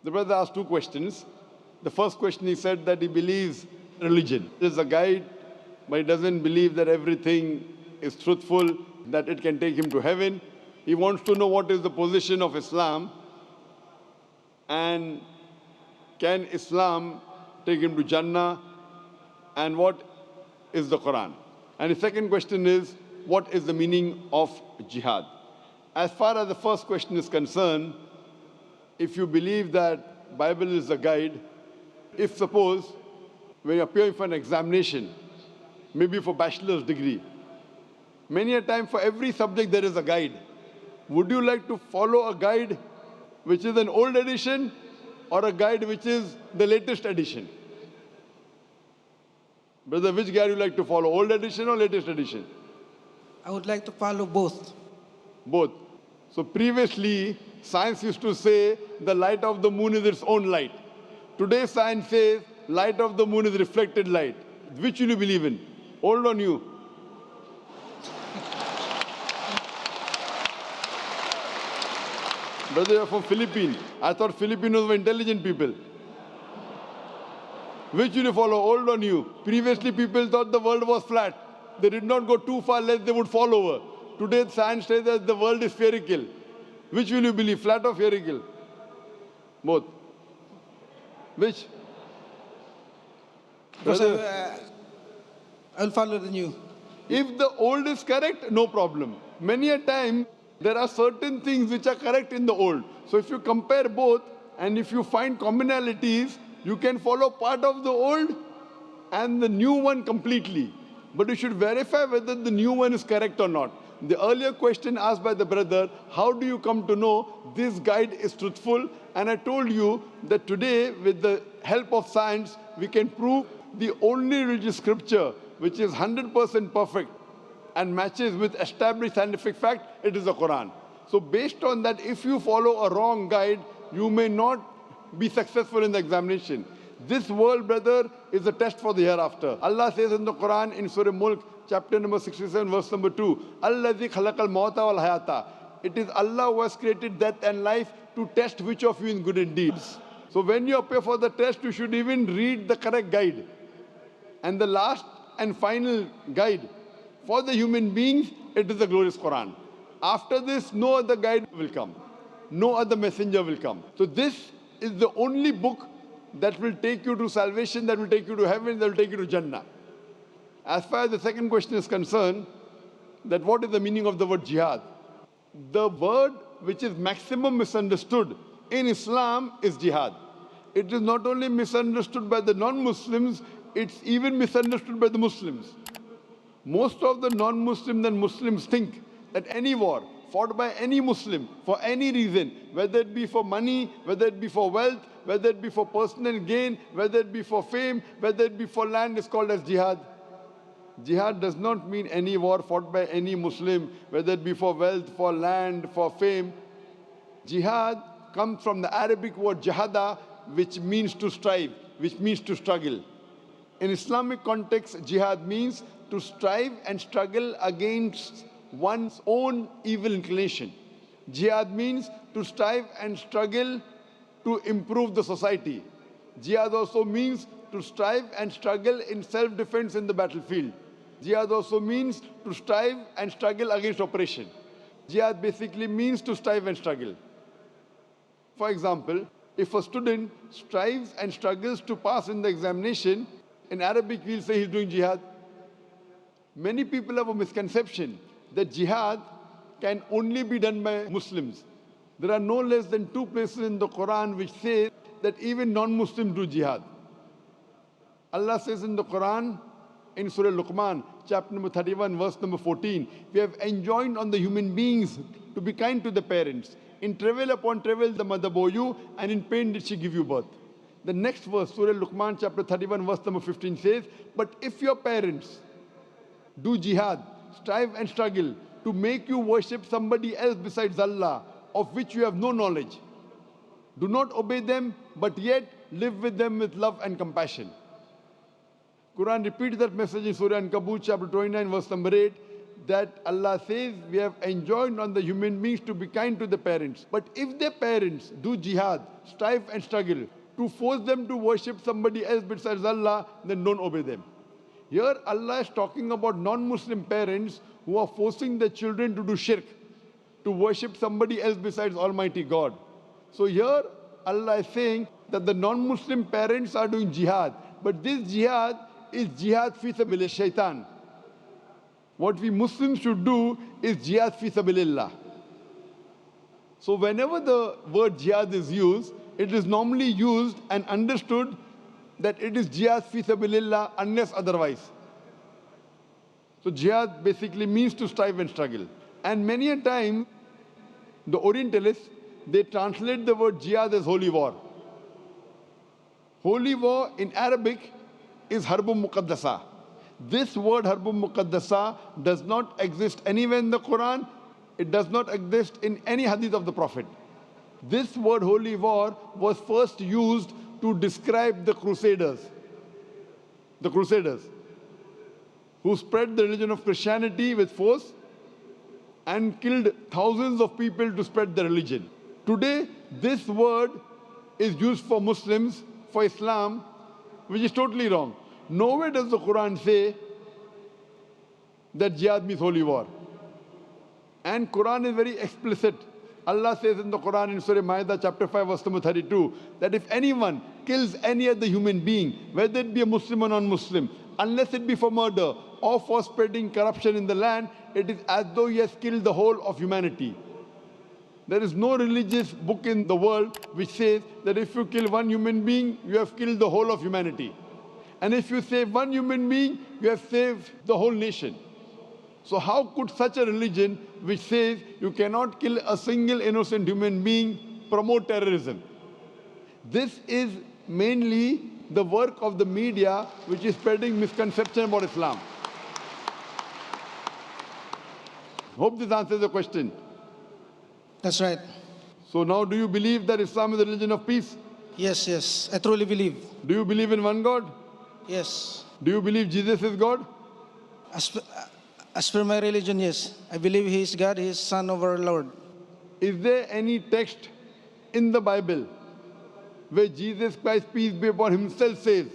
The brother asked two questions. The first question, he said that he believes religion is a guide, but he doesn't believe that everything is truthful, that it can take him to heaven. He wants to know what is the position of Islam and can Islam take him to Jannah, and what is the Quran? And the second question is, what is the meaning of jihad? As far as the first question is concerned, if you believe that Bible is a guide, if suppose when you appear for an examination, maybe for bachelor's degree, many a time for every subject there is a guide. Would you like to follow a guide which is an old edition or a guide which is the latest edition? Brother, which guide you like to follow, old edition or latest edition? I would like to follow both. Both. So previously, science used to say the light of the moon is its own light. Today, science says light of the moon is reflected light. Which will you believe in, old or new? Brother, you're from Philippine. I thought Filipinos were intelligent people. Which will you follow, old or new? Previously, people thought the world was flat. They did not go too far lest they would fall over. Today, science says that the world is spherical. Which will you believe, flat or spherical? Both. Which? I'll follow the new. If the old is correct, no problem. Many a time, there are certain things which are correct in the old. So if you compare both, and if you find commonalities, you can follow part of the old and the new one completely. But you should verify whether the new one is correct or not. The earlier question asked by the brother, how do you come to know this guide is truthful? And I told you that today, with the help of science, we can prove the only religious scripture which is 100% perfect and matches with established scientific fact, it is the Quran. So based on that, if you follow a wrong guide, you may not be successful in the examination. This world, brother, is a test for the hereafter. Allah says in the Quran, in Surah Mulk, chapter number 67, verse number 2, Allazi khalaqal mawta wal hayata. It is Allah who has created death and life to test which of you is good in deeds. So when you appear for the test, you should even read the correct guide. And the last and final guide for the human beings, it is the glorious Quran. After this, no other guide will come. No other messenger will come. So this is the only book that will take you to salvation, that will take you to heaven, that will take you to Jannah. As far as the second question is concerned, that what is the meaning of the word jihad? The word which is maximum misunderstood in Islam is jihad. It is not only misunderstood by the non-Muslims, it's even misunderstood by the Muslims. Most of the non-Muslims and Muslims think that any war fought by any Muslim for any reason, whether it be for money, whether it be for wealth, whether it be for personal gain, whether it be for fame, whether it be for land, is called as jihad. Jihad does not mean any war fought by any Muslim, whether it be for wealth, for land, for fame. Jihad comes from the Arabic word jahada, which means to strive, which means to struggle. In Islamic context, jihad means to strive and struggle against one's own evil inclination. Jihad means to strive and struggle to improve the society. Jihad also means to strive and struggle in self-defense in the battlefield. Jihad also means to strive and struggle against oppression. Jihad basically means to strive and struggle. For example, if a student strives and struggles to pass in the examination, in Arabic we'll say he's doing jihad. Many people have a misconception that jihad can only be done by Muslims. There are no less than 2 places in the Quran which say that even non-Muslims do jihad. Allah says in the Quran, in Surah Luqman, chapter number 31, verse number 14, we have enjoined on the human beings to be kind to the parents. In travail upon travail the mother bore you, and in pain did she give you birth. The next verse, Surah Luqman, chapter 31, verse number 15 says, but if your parents do jihad, strive and struggle to make you worship somebody else besides Allah, of which you have no knowledge, do not obey them, but yet live with them with love and compassion. Quran repeats that message in Surah Ankabut, chapter 29, verse number 8, that Allah says we have enjoined on the human beings to be kind to the parents. But if their parents do jihad, strive and struggle to force them to worship somebody else besides Allah, then don't obey them. Here Allah is talking about non-Muslim parents who are forcing their children to do shirk, to worship somebody else besides Almighty God. So here Allah is saying that the non-Muslim parents are doing jihad, but this jihad is jihad fi sabilillah shaitan. What we Muslims should do is jihad fi sabilillah. So whenever the word jihad is used, it is normally used and understood that it is jihad fi sabilillah unless otherwise. So jihad basically means to strive and struggle. And many a time, the Orientalists, they translate the word jihad as holy war. Holy war in Arabic is harbun muqaddasa. This word harbun muqaddasa does not exist anywhere in the Quran. It does not exist in any hadith of the Prophet. This word holy war was first used to describe the Crusaders. The Crusaders, who spread the religion of Christianity with force and killed thousands of people to spread the religion. Today, this word is used for Muslims, for Islam, which is totally wrong. Nowhere does the Quran say that jihad means holy war. And Quran is very explicit. Allah says in the Quran in Surah Ma'idah chapter 5 verse number 32 that if anyone kills any other human being, whether it be a Muslim or non-Muslim, unless it be for murder or for spreading corruption in the land, it is as though he has killed the whole of humanity. There is no religious book in the world which says that if you kill one human being, you have killed the whole of humanity. And if you save one human being, you have saved the whole nation. So how could such a religion which says you cannot kill a single innocent human being promote terrorism? This is mainly the work of the media which is spreading misconception about Islam. Hope this answers the question. That's right. So now do you believe that Islam is a religion of peace? Yes, yes. I truly believe. Do you believe in one God? Yes. Do you believe Jesus is God? As per my religion, yes. I believe He is God, He is Son of our Lord. Is there any text in the Bible where Jesus Christ, peace be upon himself, says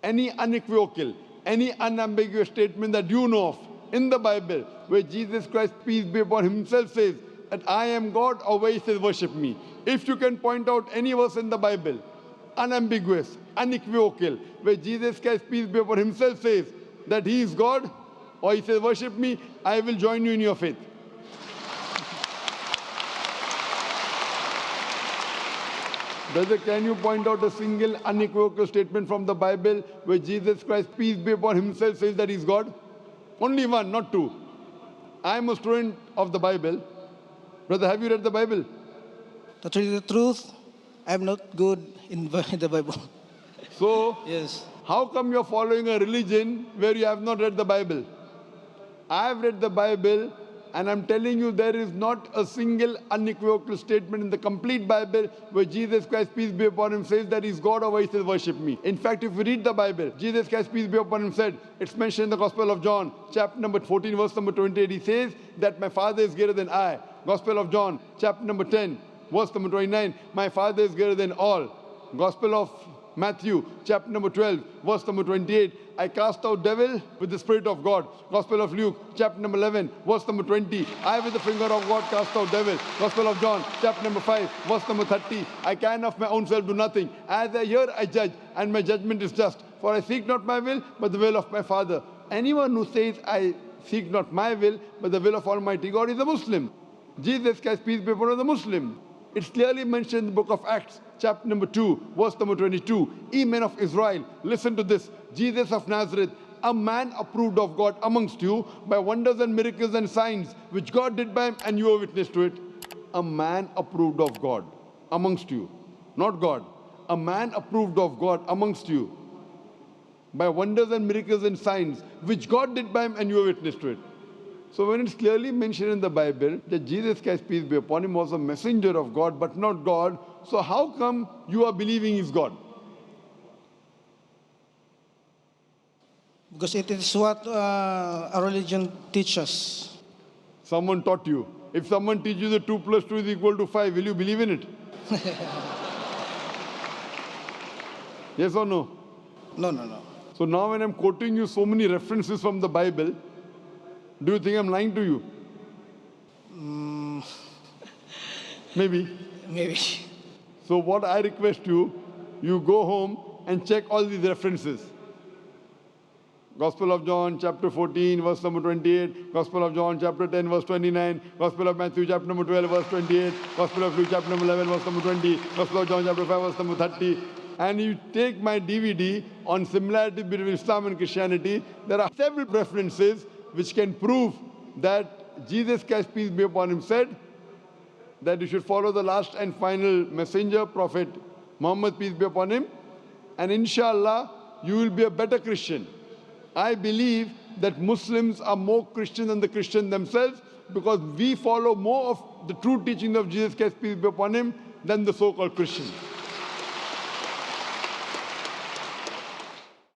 any unequivocal, any unambiguous statement that you know of in the Bible where Jesus Christ, peace be upon himself, says that I am God, or where he says worship me? If you can point out any verse in the Bible, unambiguous, unequivocal, where Jesus Christ, peace be upon himself, says that he is God, or he says worship me, I will join you in your faith. Brother, can you point out a single unequivocal statement from the Bible where Jesus Christ, peace be upon himself, says that he's God? Only one, not two. I'm a student of the Bible. Brother, have you read the Bible? To tell you the truth, I'm not good in the Bible. So, Yes. how come you're following a religion where you have not read the Bible? I've read the Bible, and I'm telling you there is not a single unequivocal statement in the complete Bible where Jesus Christ, peace be upon him, says that he's God, or where he says worship me. In fact, if you read the Bible, Jesus Christ, peace be upon him, said, it's mentioned in the Gospel of John, chapter number 14, verse number 28, he says that my Father is greater than I. Gospel of John, chapter number 10, verse number 29, my Father is greater than all. Gospel of Matthew, chapter number 12, verse number 28, I cast out devil with the Spirit of God. Gospel of Luke, chapter number 11, verse number 20, I with the finger of God cast out devil. Gospel of John, chapter number 5, verse number 30, I can of my own self do nothing. As I hear, I judge, and my judgment is just. For I seek not my will, but the will of my Father. Anyone who says, I seek not my will, but the will of Almighty God, is a Muslim. Jesus Christ, peace be upon him, is a Muslim. It's clearly mentioned in the book of Acts, chapter number 2, verse number 22. Ye men of Israel, listen to this. Jesus of Nazareth, a man approved of God amongst you by wonders and miracles and signs, which God did by him, and you are witness to it. A man approved of God amongst you. Not God. A man approved of God amongst you by wonders and miracles and signs, which God did by him, and you are witness to it. So when it's clearly mentioned in the Bible that Jesus Christ, peace be upon him, was a messenger of God, but not God, so how come you are believing he's God? Because it is what our religion teaches. Someone taught you. If someone teaches you that 2 plus 2 is equal to 5, will you believe in it? Yes or no? No, no, no. So now when I'm quoting you so many references from the Bible, do you think I'm lying to you? Maybe. Maybe. So what I request you, you go home and check all these references. Gospel of John, chapter 14, verse number 28. Gospel of John, chapter 10, verse 29. Gospel of Matthew, chapter number 12, verse 28. Gospel of Luke, chapter number 11, verse number 20. Gospel of John, chapter 5, verse number 30. And you take my DVD on similarity between Islam and Christianity. There are several references which can prove that Jesus Christ, peace be upon him, said that you should follow the last and final messenger, Prophet Muhammad, peace be upon him. And inshallah, you will be a better Christian. I believe that Muslims are more Christian than the Christians themselves because we follow more of the true teaching of Jesus Christ, peace be upon him, than the so-called Christians.